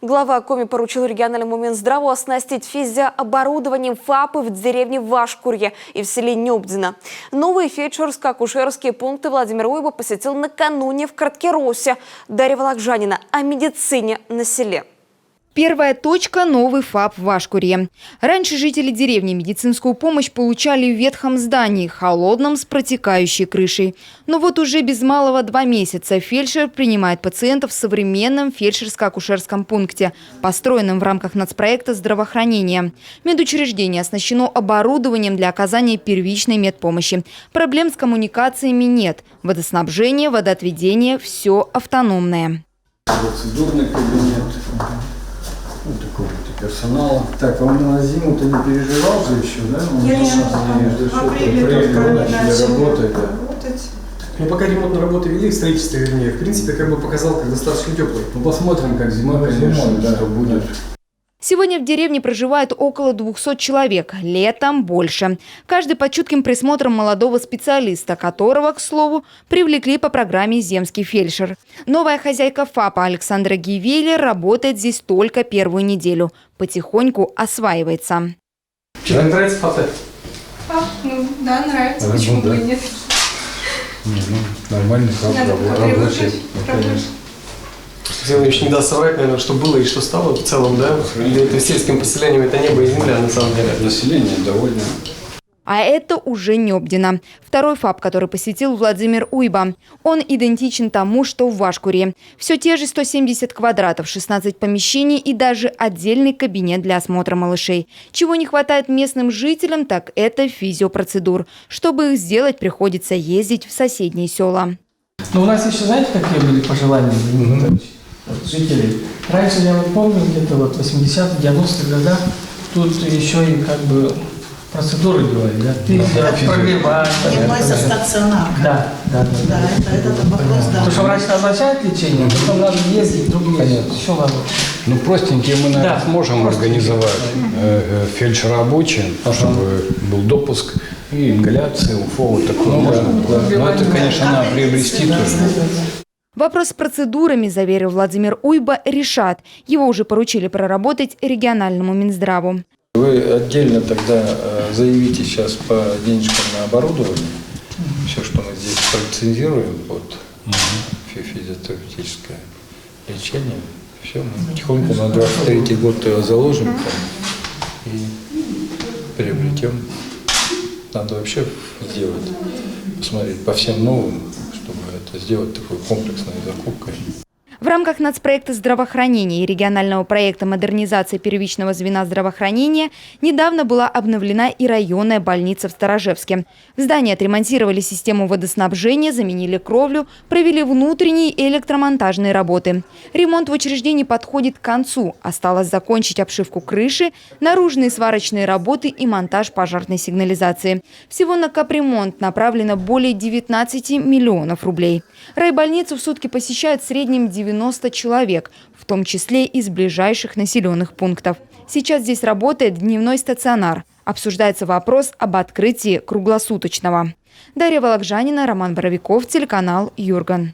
Глава Коми поручил региональному Минздраву оснастить физиооборудованием ФАПы в деревне Вашкурье и в селе Нёбдино. Новые фельдшерско-акушерские пункты Владимир Уйба посетил накануне в Краткеросе. Дарья Вологжанина о медицине на селе. Первая точка – новый ФАП в Вашкурье. Раньше жители деревни медицинскую помощь получали в ветхом здании, холодном, с протекающей крышей. Но вот уже без малого 2 месяца фельдшер принимает пациентов в современном фельдшерско-акушерском пункте, построенном в рамках нацпроекта здравоохранения. Медучреждение оснащено оборудованием для оказания первичной медпомощи. Проблем с коммуникациями нет. Водоснабжение, водоотведение – все автономное. Процедурный кабинет. Вот такой вот персонал. Так, а он на зиму-то не переживал же еще, да? В апреле начали работать. Ну, пока ремонтные работы вели, строительство вернее, в принципе, как бы показал, как достаточно теплый. Ну, посмотрим, как зима, конечно, что будет. Сегодня в деревне проживает около 200 человек, летом больше. Каждый под чутким присмотром молодого специалиста, которого, к слову, привлекли по программе «Земский фельдшер». Новая хозяйка ФАПа Александра Гивейлер работает здесь только 1-ю неделю. Потихоньку осваивается. Тебе нравится ФАП? Да, нравится. Почему бы и нет? Нормальный ФАП, рабочий. Дело еще не даст соврать, наверное, что было и что стало в целом, да? Это сельским поселением это небо и земля, на самом деле. Население довольно. А это уже Нёбдино. Второй ФАП, который посетил Владимир Уйба. Он идентичен тому, что в Вашкурье. Все те же 170 квадратов, 16 помещений и даже отдельный кабинет для осмотра малышей. Чего не хватает местным жителям, так это физиопроцедур. Чтобы их сделать, приходится ездить в соседние села. Но у нас еще, знаете, какие были пожелания жителей? Раньше, я помню, где-то вот в 80-х, 90-х годах тут еще и как бы процедуры делали, да? Прогревание. Дневной со стационаркой. Да, это вопрос, да. Потому что врач назначает лечение, потом надо ездить, другие еще надо. Ну, простенькие мы, наверное, сможем организовать фельдшер-рабочий, чтобы был допуск и ингаляции, УФО, вот такое можно. Но это, конечно, надо приобрести тоже. Вопрос с процедурами, заверил Владимир Уйба, решат. Его уже поручили проработать региональному Минздраву. Вы отдельно тогда заявите сейчас по денежкам на оборудование. Все, что мы здесь лицензируем под физиотерапевтическое лечение. Все, мы потихоньку на 23-й год его заложим и приобретем. Надо вообще сделать, посмотреть по всем новым, чтобы это сделать такой комплексной закупкой. В рамках нацпроекта здравоохранения и регионального проекта модернизации первичного звена здравоохранения недавно была обновлена и районная больница в Старожевске. В здании отремонтировали систему водоснабжения, заменили кровлю, провели внутренние электромонтажные работы. Ремонт в учреждении подходит к концу. Осталось закончить обшивку крыши, наружные сварочные работы и монтаж пожарной сигнализации. Всего на капремонт направлено более 19 миллионов рублей. Райбольницу в сутки посещают в среднем 90 человек, в том числе из ближайших населенных пунктов. Сейчас здесь работает дневной стационар. Обсуждается вопрос об открытии круглосуточного. Дарья Вологжанина, Роман Боровиков, телеканал Юрган.